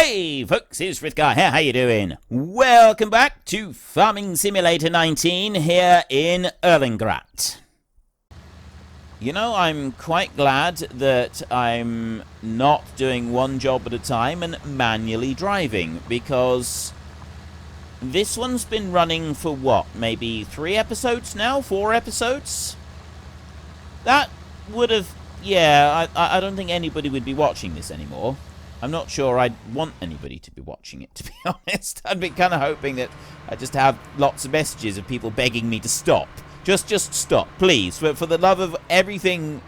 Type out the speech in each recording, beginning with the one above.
Hey folks, it's Frithgar here, how you doing? Welcome back to Farming Simulator 19 here in Erlengrat. You know, I'm quite glad that I'm not doing one job at a time and manually driving, because this one's been running for what, maybe 3 episodes now? 4 episodes? That would have, yeah, I don't think anybody would be watching this anymore. I'm not sure I'd want anybody to be watching it, to be honest. I'd be kind of hoping that I'd just have lots of messages of people begging me to stop. Just stop, please. For the love of everything,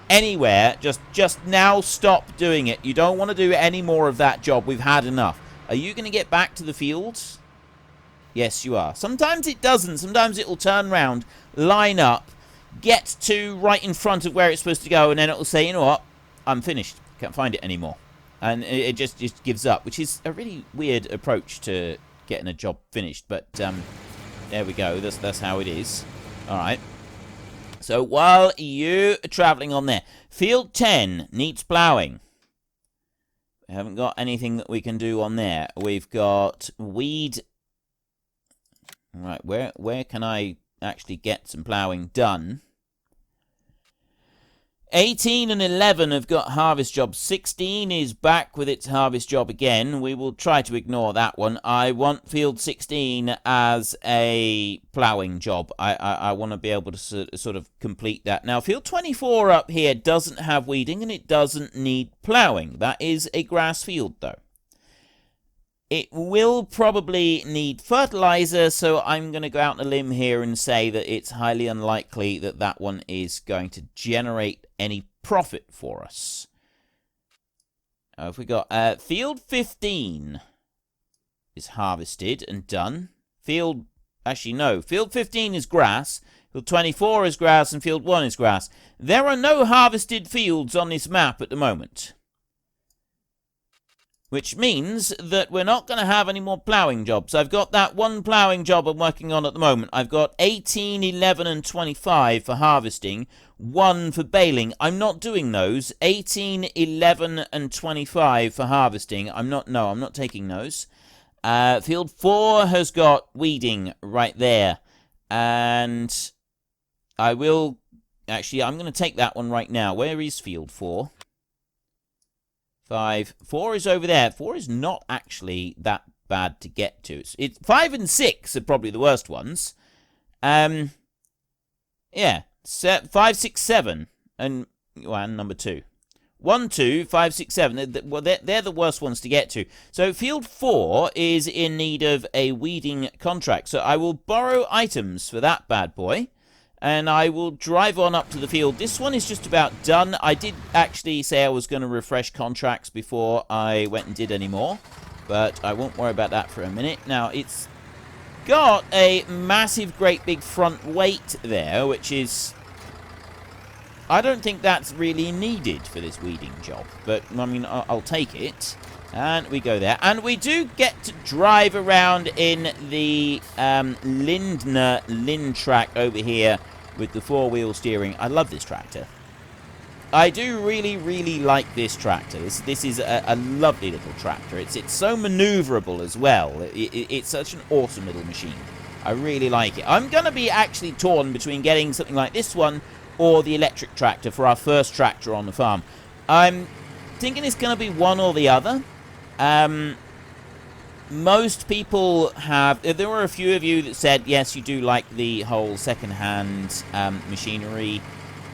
anywhere, just now stop doing it. You don't want to do any more of that job. We've had enough. Are you going to get back to the fields? Yes, you are. Sometimes it doesn't. Sometimes it will turn round, line up, get to right in front of where it's supposed to go, and then it will say, you know what, I'm finished. Can't find it anymore. And it just gives up, which is a really weird approach to getting a job finished. But there we go. That's how it is. All right. So while you are traveling on there, field 10 needs ploughing. We haven't got anything that we can do on there. We've got weed. All right. Where can I actually get some ploughing done? 18 and 11 have got harvest jobs. 16 is back with its harvest job again. We will try to ignore that one. I want field 16 as a ploughing job. I want to be able to sort of complete that. Now, field 24 up here doesn't have weeding and it doesn't need ploughing. That is a grass field, though. It will probably need fertilizer, so I'm going to go out on a limb here and say that it's highly unlikely that that one is going to generate any profit for us. Now, if we got field 15 is harvested and done. Field 15 is grass. Field 24 is grass and field 1 is grass. There are no harvested fields on this map at the moment, which means that we're not going to have any more ploughing jobs. I've got that one ploughing job I'm working on at the moment. I've got 18, 11, and 25 for harvesting, 1 for baling. I'm not doing those. 18, 11, and 25 for harvesting. I'm not taking those. Field 4 has got weeding right there. And I'm going to take that one right now. Where is field 4? 5. 4 is over there. 4 is not actually that bad to get to. It's 5 and 6 are probably the worst ones. Yeah. 5, 6, 7. And number 2. 1, 2, 5, 6, 7. Well, they're the worst ones to get to. So field 4 is in need of a weeding contract. So I will borrow items for that bad boy. And I will drive on up to the field. This one is just about done. I did actually say I was going to refresh contracts before I went and did any more, but I won't worry about that for a minute. Now, it's got a massive, great big front weight there, which is... I don't think that's really needed for this weeding job, but, I mean, I'll take it. And we go there. And we do get to drive around in the Lindner Track over here with the 4-wheel steering. I love this tractor. I do really, really like this tractor. This is a lovely little tractor. It's so maneuverable as well. It's such an awesome little machine. I really like it. I'm going to be actually torn between getting something like this one or the electric tractor for our first tractor on the farm. I'm thinking it's going to be one or the other. Most people have... There were a few of you that said, yes, you do like the whole second-hand machinery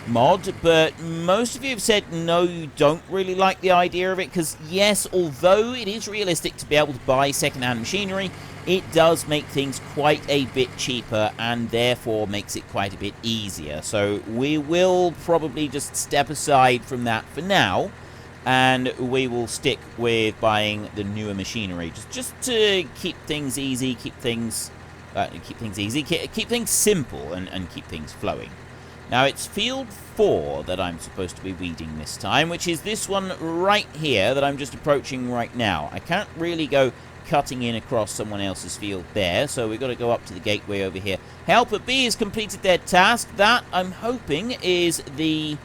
mod, but most of you have said, no, you don't really like the idea of it, because, yes, although it is realistic to be able to buy second-hand machinery, it does make things quite a bit cheaper, and therefore makes it quite a bit easier. So we will probably just step aside from that for now, and we will stick with buying the newer machinery, just to keep things easy, keep things simple, and keep things flowing. Now, it's field 4 that I'm supposed to be weeding this time, which is this one right here that I'm just approaching right now. I can't really go cutting in across someone else's field there, so we've got to go up to the gateway over here. Helper B has completed their task. That, I'm hoping, is the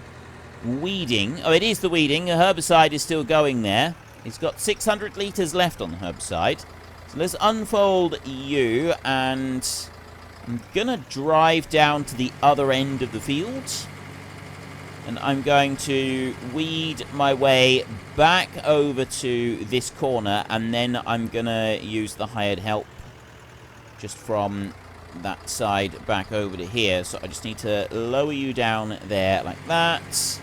weeding. Oh, it is the weeding. The herbicide is still going there. He's got 600 litres left on the herbicide. So let's unfold you, and I'm going to drive down to the other end of the field. And I'm going to weed my way back over to this corner, and then I'm going to use the hired help just from that side back over to here. So I just need to lower you down there like that.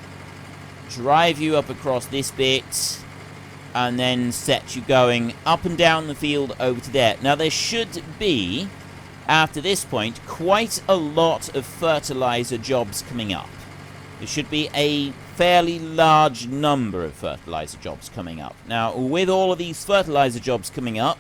Drive you up across this bit, and then set you going up and down the field over to there. Now, there should be, after this point, quite a lot of fertilizer jobs coming up. There should be a fairly large number of fertilizer jobs coming up. Now, with all of these fertilizer jobs coming up,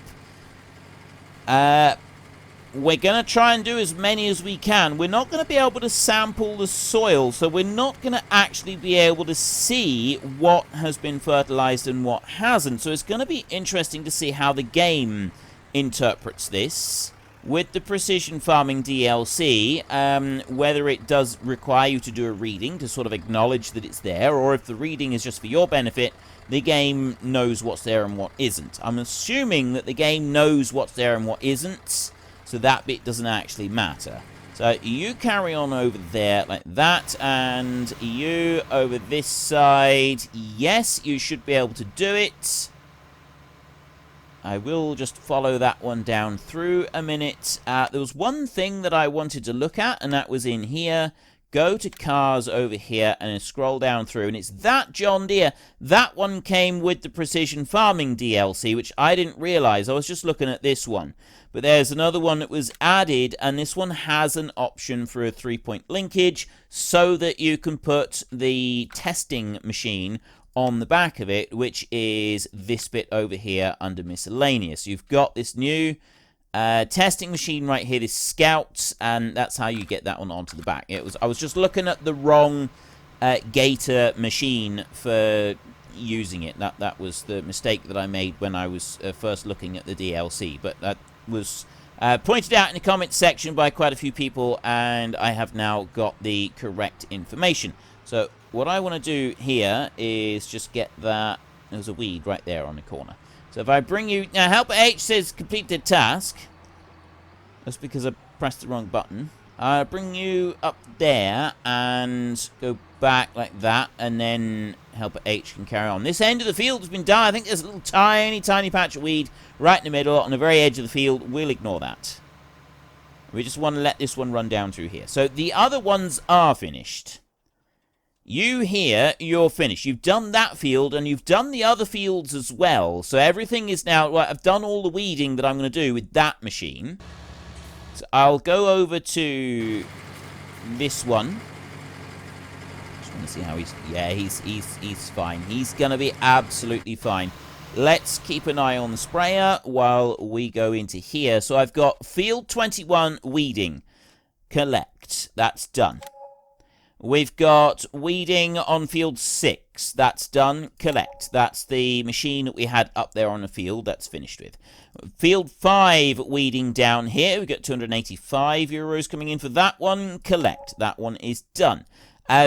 we're going to try and do as many as we can. We're not going to be able to sample the soil, so we're not going to actually be able to see what has been fertilized and what hasn't. So it's going to be interesting to see how the game interprets this with the Precision Farming DLC, whether it does require you to do a reading to sort of acknowledge that it's there, or if the reading is just for your benefit, the game knows what's there and what isn't. I'm assuming that the game knows what's there and what isn't, so that bit doesn't actually matter. So you carry on over there like that, and you over this side. Yes, you should be able to do it. I will just follow that one down through a minute. There was one thing that I wanted to look at, and that was in here. Go to cars over here and scroll down through, and it's that John Deere. That one came with the Precision Farming DLC, which I didn't realize. I was just looking at this one. But there's another one that was added, and this one has an option for a 3-point linkage so that you can put the testing machine on the back of it, which is this bit over here under miscellaneous. You've got this new testing machine right here, this Scout, and that's how you get that one onto the back. I was just looking at the wrong Gator machine for using it. That was the mistake that I made when I was first looking at the DLC, but that was pointed out in the comments section by quite a few people, and I have now got the correct information. So what I want to do here is just get that. There's a weed right there on the corner. So if I bring you... Now, Helper H says complete the task. That's because I pressed the wrong button. I'll bring you up there and go back like that, and then Helper H can carry on. This end of the field has been done. I think there's a little tiny patch of weed right in the middle on the very edge of the field. We'll ignore that. We just want to let this one run down through here. So the other ones are finished. You here, you're finished. You've done that field, and you've done the other fields as well. So everything is now... Right, I've done all the weeding that I'm going to do with that machine. So I'll go over to this one. Just want to see how he's... Yeah, he's fine. He's going to be absolutely fine. Let's keep an eye on the sprayer while we go into here. So I've got field 21 weeding. Collect. That's done. We've got weeding on field 6. That's done. Collect. That's the machine that we had up there on the field. That's finished with. Field 5 weeding down here. We've got 285 euros coming in for that one. Collect. That one is done.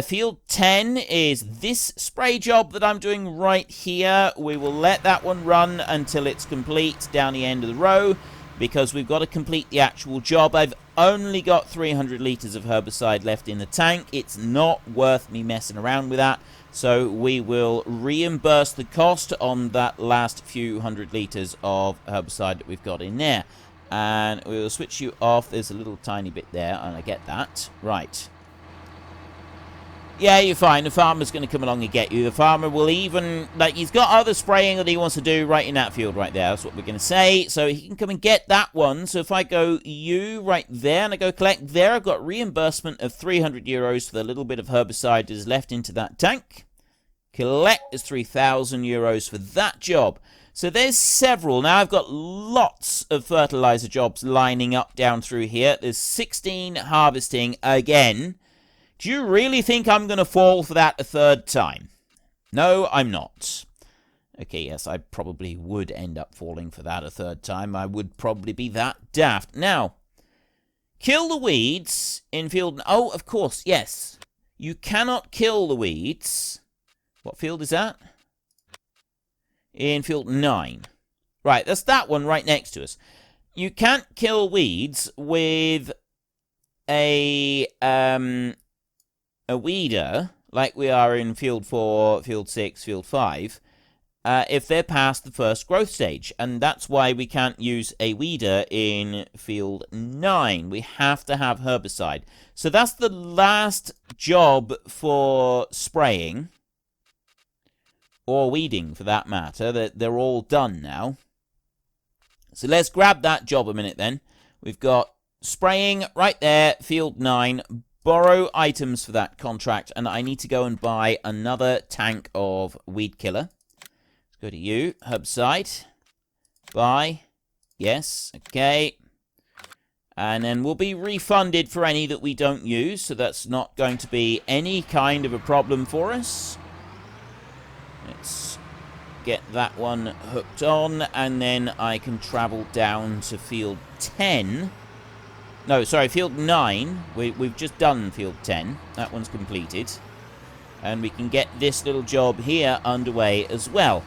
Field 10 is this spray job that I'm doing right here. We will let that one run until it's complete down the end of the row, because we've got to complete the actual job. I've only got 300 litres of herbicide left in the tank. It's not worth me messing around with that. So we will reimburse the cost on that last few hundred litres of herbicide that we've got in there. And we'll switch you off. There's a little tiny bit there, and I get that. Right. Yeah, you're fine. The farmer's going to come along and get you. The farmer will even... Like, he's got other spraying that he wants to do right in that field right there. That's what we're going to say. So he can come and get that one. So if I go you right there and I go collect there, I've got reimbursement of 300 euros for the little bit of herbicide that is left into that tank. Collect is 3,000 euros for that job. So there's several. Now I've got lots of fertilizer jobs lining up down through here. There's 16 harvesting again. Do you really think I'm going to fall for that a third time? No, I'm not. Okay, yes, I probably would end up falling for that a third time. I would probably be that daft. Now, kill the weeds in field... Oh, of course, yes. You cannot kill the weeds. What field is that? in field 9. Right, that's that one right next to us. You can't kill weeds with a weeder like we are in field 4, field 6, field 5. If they're past the first growth stage. And that's why we can't use a weeder in field 9. We have to have herbicide. So that's the last job for spraying, or weeding for that matter. They're all done now. So let's grab that job a minute then. We've got spraying right there, field 9. Borrow items for that contract, and I need to go and buy another tank of weed killer. Go to you, herbicide, buy, yes, okay, and then we'll be refunded for any that we don't use, so that's not going to be any kind of a problem for us. Let's get that one hooked on, and then I can travel down to field 10. No, sorry, field 9. We've just done field 10. That one's completed. And we can get this little job here underway as well.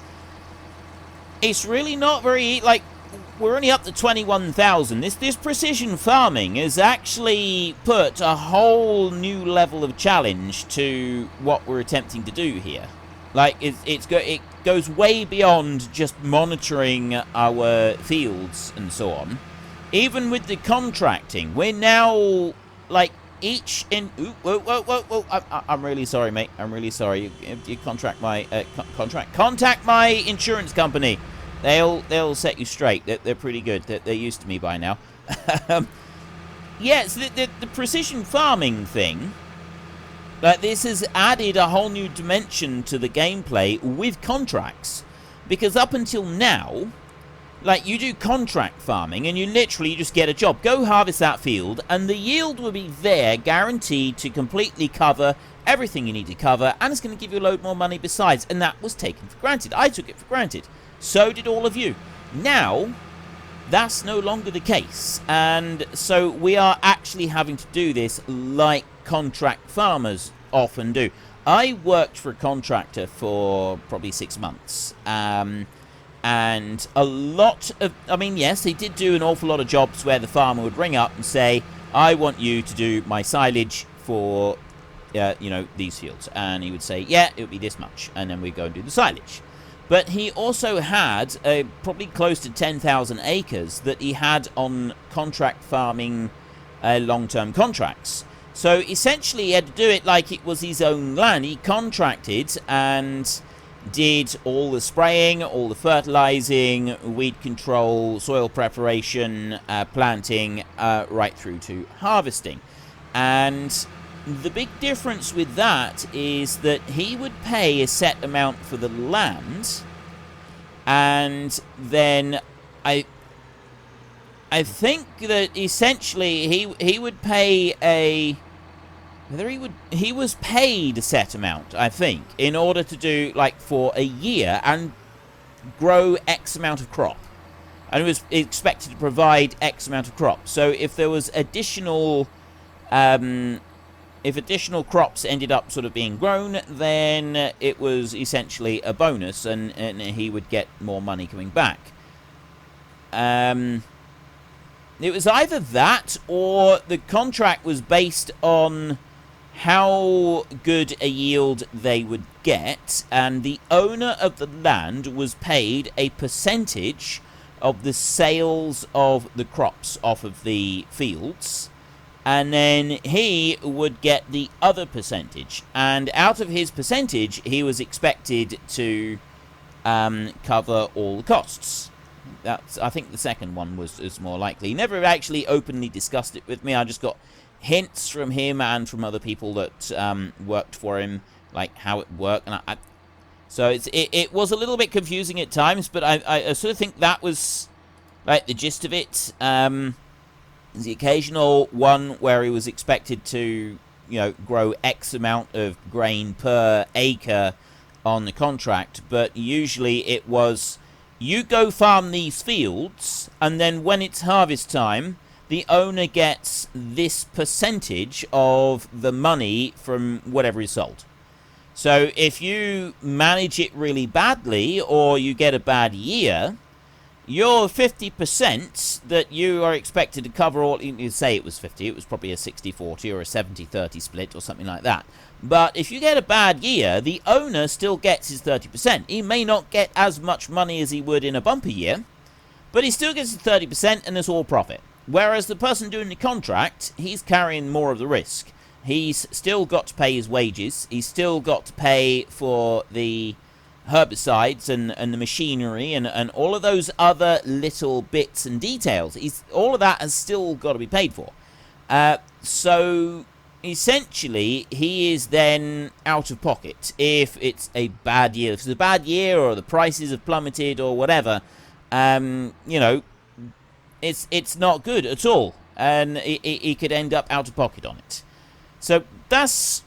It's really not very, like, we're only up to 21,000. This precision farming has actually put a whole new level of challenge to what we're attempting to do here. Like, it goes way beyond just monitoring our fields and so on. Even with the contracting, we're now, like, each in... Ooh, whoa. I'm really sorry, mate. I'm really sorry. You contact my insurance company. They'll set you straight. They're pretty good. They're used to me by now. Yeah, so the precision farming thing, like, this has added a whole new dimension to the gameplay with contracts. Because up until now, like, you do contract farming and you literally just get a job. Go harvest that field and the yield will be there, guaranteed to completely cover everything you need to cover, and it's going to give you a load more money besides. And that was taken for granted. I took it for granted. So did all of you. Now, that's no longer the case. And so we are actually having to do this like contract farmers often do. I worked for a contractor for probably 6 months. And a lot of, I mean, yes, they did do an awful lot of jobs where the farmer would ring up and say, I want you to do my silage for, you know, these fields. And he would say, yeah, it would be this much. And then we'd go and do the silage. But he also had probably close to 10,000 acres that he had on contract farming long-term contracts. So essentially he had to do it like it was his own land. He contracted and did all the spraying, all the fertilizing, weed control, soil preparation, planting, right through to harvesting. And the big difference with that is that he would pay a set amount for the land, and then I think that essentially he would pay a... He was paid a set amount, I think, in order to do, like, for a year and grow X amount of crop. And it was expected to provide X amount of crop. So if there was additional, if additional crops ended up sort of being grown, then it was essentially a bonus, and he would get more money coming back. It was either that, or the contract was based on how good a yield they would get, and the owner of the land was paid a percentage of the sales of the crops off of the fields, and then he would get the other percentage, and out of his percentage he was expected to cover all the costs. I think the second one is more likely. He never actually openly discussed it with me. I just got hints from him and from other people that worked for him, like how it worked. And so it was a little bit confusing at times, but I sort of think that was like the gist of it. The occasional one where he was expected to, you know, grow X amount of grain per acre on the contract, but usually it was, you go farm these fields, and then when it's harvest time, the owner gets this percentage of the money from whatever is sold. So if you manage it really badly or you get a bad year, your 50% that you are expected to cover all, you say it was 50, it was probably a 60-40 or a 70-30 split or something like that. But if you get a bad year, the owner still gets his 30%. He may not get as much money as he would in a bumper year, but he still gets his 30% and it's all profit. Whereas the person doing the contract, he's carrying more of the risk. He's still got to pay his wages. He's still got to pay for the herbicides and the machinery and all of those other little bits and details. All of that has still got to be paid for. So essentially, he is then out of pocket if it's a bad year. If it's a bad year or the prices have plummeted or whatever, you know, it's not good at all. And he could end up out of pocket on it. So that's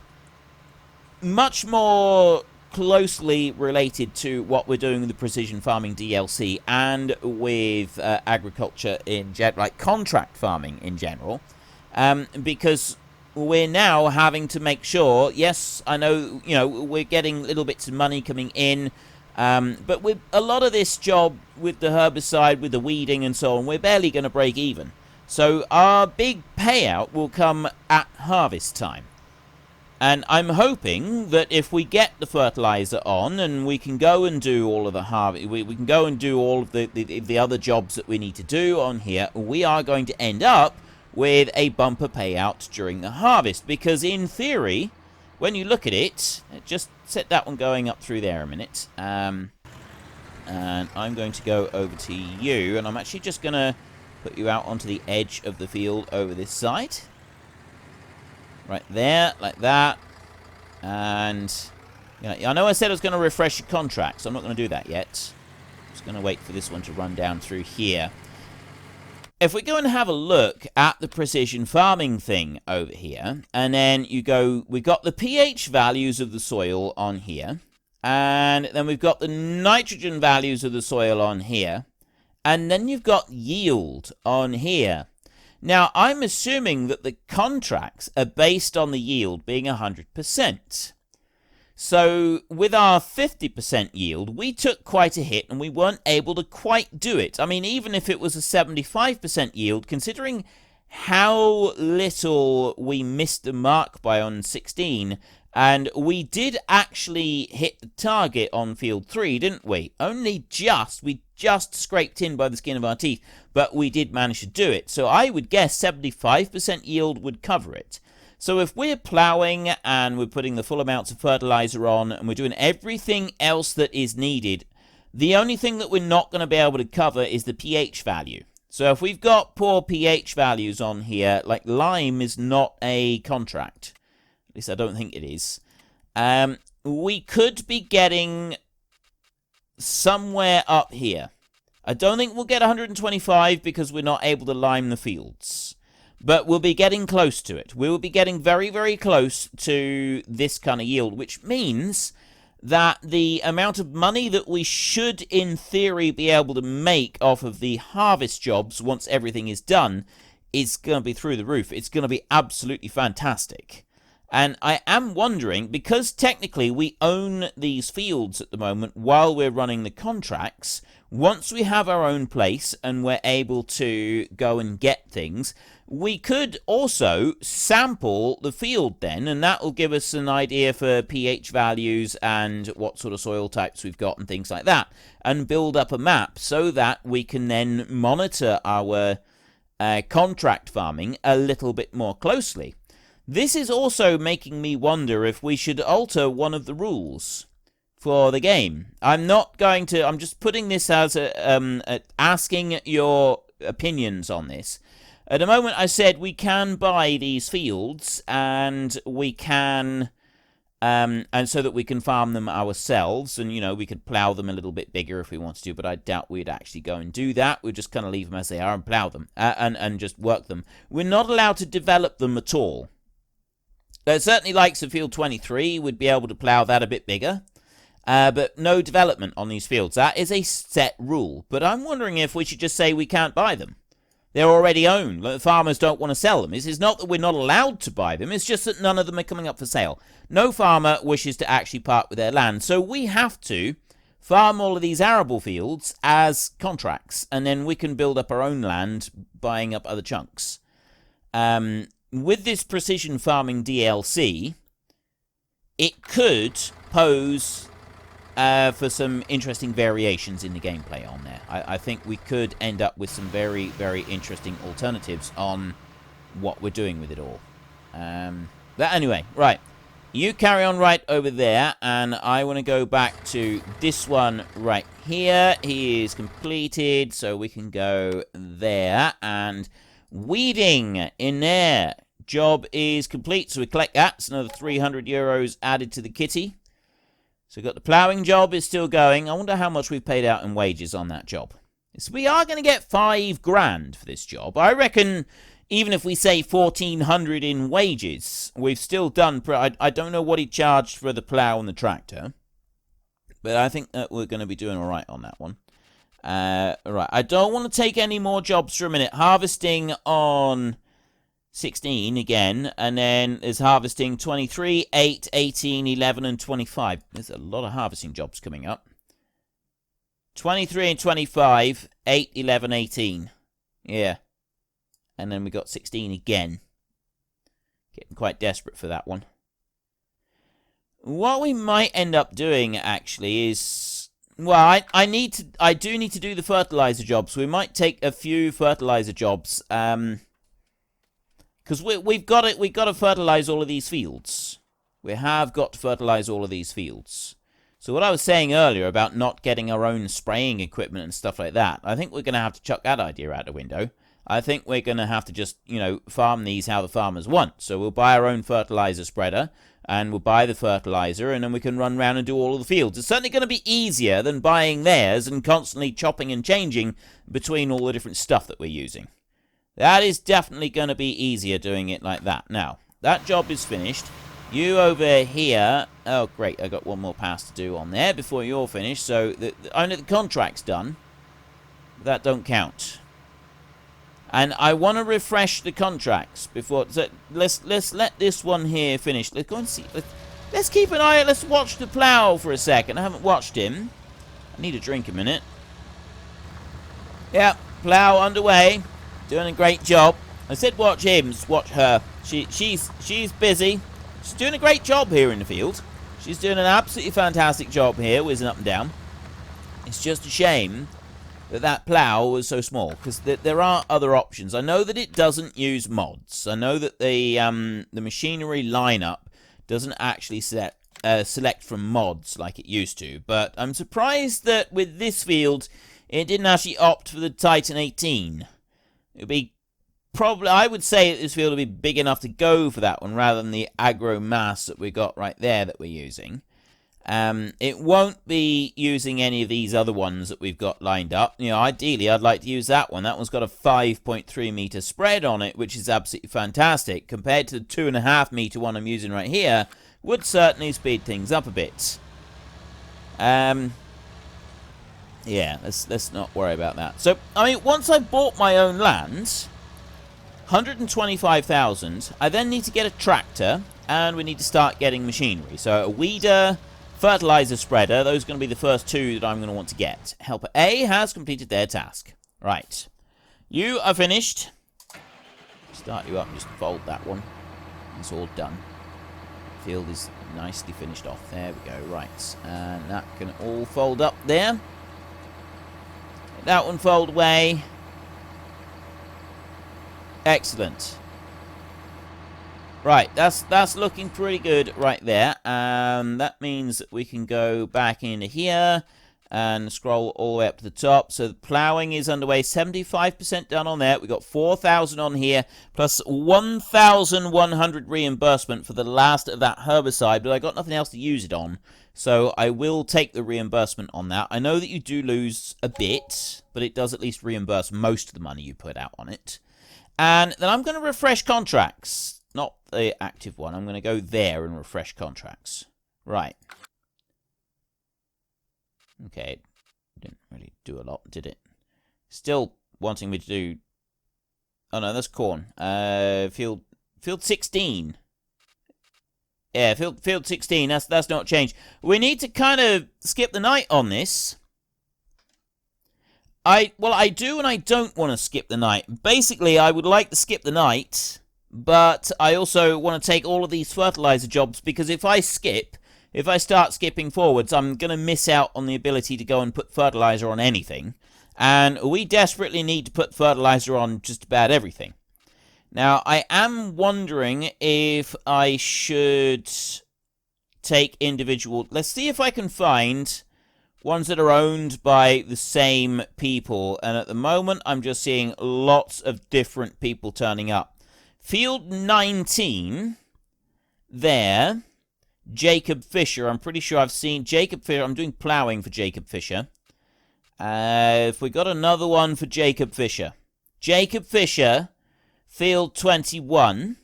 much more closely related to what we're doing with the precision farming DLC and with agriculture in general, like contract farming in general, because we're now having to make sure, yes, I know, you know, we're getting little bits of money coming in, but with a lot of this job with the herbicide, with the weeding and so on, we're barely going to break even. So our big payout will come at harvest time. And I'm hoping that if we get the fertilizer on and we can go and do all of the harvest, we can go and do all of the other jobs that we need to do on here, we are going to end up with a bumper payout during the harvest. Because in theory, when you look at it, just set that one going up through there a minute. And I'm going to go over to you, and I'm actually just going to put you out onto the edge of the field over this side. Right there, like that. And you know, I know I said I was going to refresh your contract, so I'm not going to do that yet. I'm just going to wait for this one to run down through here. If we go and have a look at the precision farming thing over here, and then you go, we've got the pH values of the soil on here, and then we've got the nitrogen values of the soil on here, and then you've got yield on here. Now, I'm assuming that the contracts are based on the yield being 100%. So, with our 50% yield, we took quite a hit and we weren't able to quite do it. I mean, even if it was a 75% yield, considering how little we missed the mark by on 16, and we did actually hit the target on field 3, didn't we? Only just. We just scraped in by the skin of our teeth, but we did manage to do it. So I would guess 75% yield would cover it. So if we're ploughing and we're putting the full amounts of fertilizer on and we're doing everything else that is needed, the only thing that we're not going to be able to cover is the pH value. So if we've got poor pH values on here, like lime is not a contract. At least I don't think it is. We could be getting somewhere up here. I don't think we'll get 125 because we're not able to lime the fields. But we'll be getting close to it. We will be getting very, very close to this kind of yield, which means that the amount of money that we should, in theory, be able to make off of the harvest jobs once everything is done is going to be through the roof. It's going to be absolutely fantastic. And I am wondering, because technically we own these fields at the moment while we're running the contracts, once we have our own place and we're able to go and get things, we could also sample the field then, and that will give us an idea for pH values and what sort of soil types we've got and things like that, and build up a map so that we can then monitor our contract farming a little bit more closely. This is also making me wonder if we should alter one of the rules for the game. I'm just putting this as asking your opinions on this. At the moment, I said we can buy these fields and we can, and so that we can farm them ourselves, and, you know, we could plough them a little bit bigger if we wanted to, but I doubt we'd actually go and do that. We'd just kind of leave them as they are and plough them, and just work them. We're not allowed to develop them at all. Certainly likes of field 23 would be able to plough that a bit bigger, but no development on these fields. That is a set rule, but I'm wondering if we should just say we can't buy them. they're already owned. The farmers don't want to sell them. It's not that we're not allowed to buy them. It's just that none of them are coming up for sale. No farmer wishes to actually part with their land. So we have to farm all of these arable fields as contracts. And then we can build up our own land, buying up other chunks. With this precision farming DLC, it could pose for some interesting variations in the gameplay on there. I think we could end up with some very, very interesting alternatives on what we're doing with it all. But anyway, right. You carry on right over there, and I want to go back to this one right here. He is completed, so we can go there, and weeding in there. Job is complete, so we collect that. It's another 300 euros added to the kitty. So we've got the ploughing job is still going. I wonder how much we've paid out in wages on that job. So we are going to get 5 grand for this job. I reckon even if we say 1,400 in wages, we've still done... I don't know what he charged for the plough and the tractor, but I think that we're going to be doing all right on that one. Right, I don't want to take any more jobs for a minute. Harvesting on 16 again, and then there's harvesting 23, 8, 18, 11, and 25. There's a lot of harvesting jobs coming up. 23 and 25, 8, 11, 18. Yeah. And then we got 16 again. Getting quite desperate for that one. What we might end up doing, actually, is... Well, I do need to do the fertilizer jobs. We might take a few fertilizer jobs, because we've got to fertilize all of these fields. We have got to fertilize all of these fields. So what I was saying earlier about not getting our own spraying equipment and stuff like that, I think we're going to have to chuck that idea out the window. I think we're going to have to just, farm these how the farmers want. So we'll buy our own fertilizer spreader, and we'll buy the fertilizer, and then we can run around and do all of the fields. It's certainly going to be easier than buying theirs and constantly chopping and changing between all the different stuff that we're using. That is definitely going to be easier doing it like that. Now, that job is finished. You over here... Oh, great. I got one more pass to do on there before you're finished. So, only the contract's done. That don't count. And I want to refresh the contracts before... So let's let this one here finish. Let's go and see... Let's keep an eye... Let's watch the plough for a second. I haven't watched him. I need a drink a minute. Yeah, plough underway. Doing a great job. I said watch him, watch her. She's busy. She's doing a great job here in the field. She's doing an absolutely fantastic job here, whizzing up and down. It's just a shame that plough was so small, because there are other options. I know that it doesn't use mods. I know that the machinery lineup doesn't actually select from mods like it used to, but I'm surprised that with this field it didn't actually opt for the Titan 18. It would be probably, I would say that this field would be big enough to go for that one rather than the aggro mass that we got right there that we're using. It won't be using any of these other ones that we've got lined up. Ideally, I'd like to use that one. That one's got a 5.3 meter spread on it, which is absolutely fantastic. Compared to the 2.5 meter one I'm using right here, would certainly speed things up a bit. Yeah, let's not worry about that. So, once I bought my own land, 125,000, I then need to get a tractor, and we need to start getting machinery. So, a weeder... Fertilizer spreader, those are going to be the first 2 that I'm going to want to get. Helper A has completed their task. Right. You are finished. Start you up, just fold that one. It's all done. Field is nicely finished off. There we go, right. And that can all fold up there. Let that one fold away. Excellent. Right, that's looking pretty good right there. That means that we can go back into here and scroll all the way up to the top. So the ploughing is underway, 75% done on there. We've got 4,000 on here, plus 1,100 reimbursement for the last of that herbicide, but I got nothing else to use it on. So I will take the reimbursement on that. I know that you do lose a bit, but it does at least reimburse most of the money you put out on it. And then I'm going to refresh contracts. Not the active one. I'm going to go there and refresh contracts. Right. Okay. Didn't really do a lot, did it? Still wanting me to do Oh no, that's corn. Field 16. Yeah, field 16. That's not changed. We need to kind of skip the night on this. I do and I don't want to skip the night. Basically, I would like to skip the night, but I also want to take all of these fertilizer jobs, because if I start skipping forwards, I'm going to miss out on the ability to go and put fertilizer on anything. And we desperately need to put fertilizer on just about everything. Now, I am wondering if I should take individual... Let's see if I can find ones that are owned by the same people. And at the moment, I'm just seeing lots of different people turning up. Field 19, there, Jacob Fisher. I'm pretty sure I've seen Jacob Fisher. I'm doing ploughing for Jacob Fisher. If we got another one for Jacob Fisher. Jacob Fisher, field 21.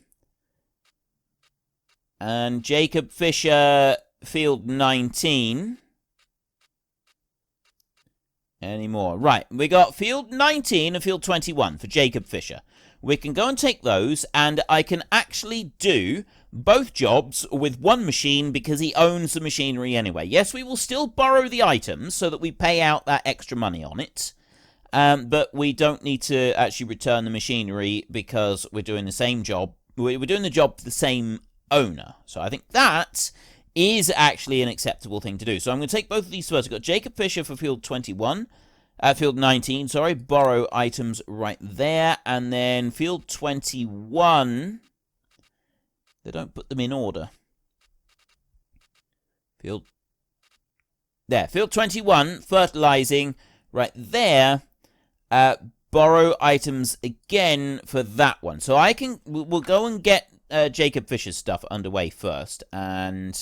And Jacob Fisher, field 19. Any more? Right, we got field 19 and field 21 for Jacob Fisher. We can go and take those, and I can actually do both jobs with one machine because he owns the machinery anyway. Yes, we will still borrow the items so that we pay out that extra money on it. But we don't need to actually return the machinery because we're doing the same job. We're doing the job for the same owner. So I think that is actually an acceptable thing to do. So I'm going to take both of these first. I've got Jacob Fisher for field 21. Field 19, sorry. Borrow items right there. And then field 21... They don't put them in order. Field 21, fertilizing, right there. Borrow items again for that one. So we'll go and get Jacob Fisher's stuff underway first. And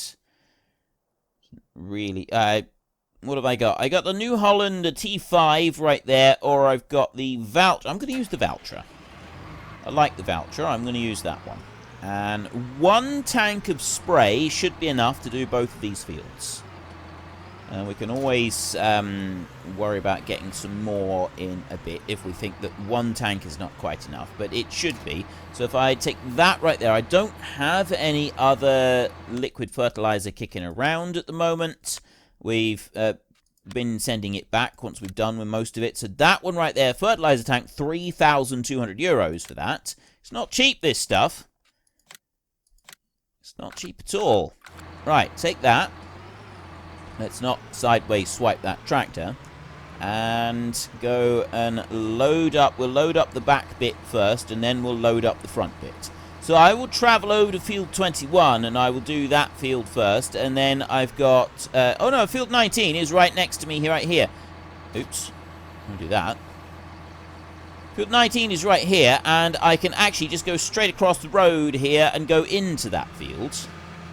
really, what have I got? I got the New Holland T5 right there, or I've got the Valtra. I'm going to use the Valtra. I like the Valtra. I'm going to use that one. And one tank of spray should be enough to do both of these fields. We can always worry about getting some more in a bit if we think that one tank is not quite enough. But it should be. So if I take that right there, I don't have any other liquid fertilizer kicking around at the moment. We've been sending it back once we've done with most of it. So that one right there, fertilizer tank, 3,200 euros for that. It's not cheap, this stuff. It's not cheap at all. Right, take that. Let's not sideways swipe that tractor. And go and load up. We'll load up the back bit first, and then we'll load up the front bit. So I will travel over to field 21, and I will do that field first. And then I've got... oh no, field 19 is right next to me, right here. Oops. I'll do that. Field 19 is right here, and I can actually just go straight across the road here and go into that field.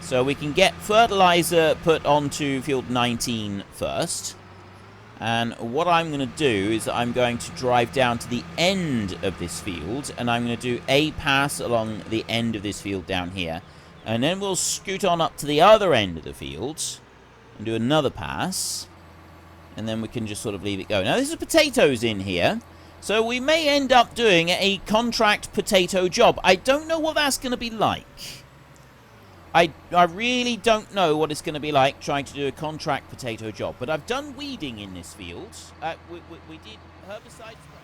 So we can get fertilizer put onto field 19 first. And what I'm going to do is I'm going to drive down to the end of this field, and I'm going to do a pass along the end of this field down here. And then we'll scoot on up to the other end of the field and do another pass. And then we can just sort of leave it go. Now, this is potatoes in here. So we may end up doing a contract potato job. I don't know what that's going to be like. I really don't know what it's going to be like trying to do a contract potato job. But I've done weeding in this field. We did herbicide spray.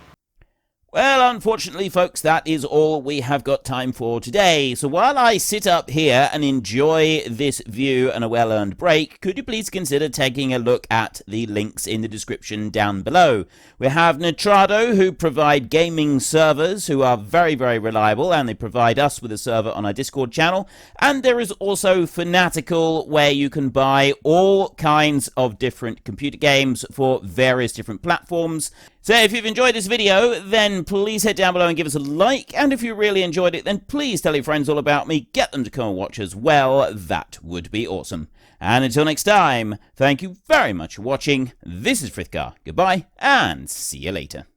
Well, unfortunately, folks, that is all we have got time for today. So while I sit up here and enjoy this view and a well-earned break, could you please consider taking a look at the links in the description down below? We have Nitrado, who provide gaming servers, who are very, very reliable, and they provide us with a server on our Discord channel. And there is also Fanatical, where you can buy all kinds of different computer games for various different platforms. So if you've enjoyed this video, then please head down below and give us a like. And if you really enjoyed it, then please tell your friends all about me. Get them to come and watch as well. That would be awesome. And until next time, thank you very much for watching. This is Frithgar. Goodbye, and see you later.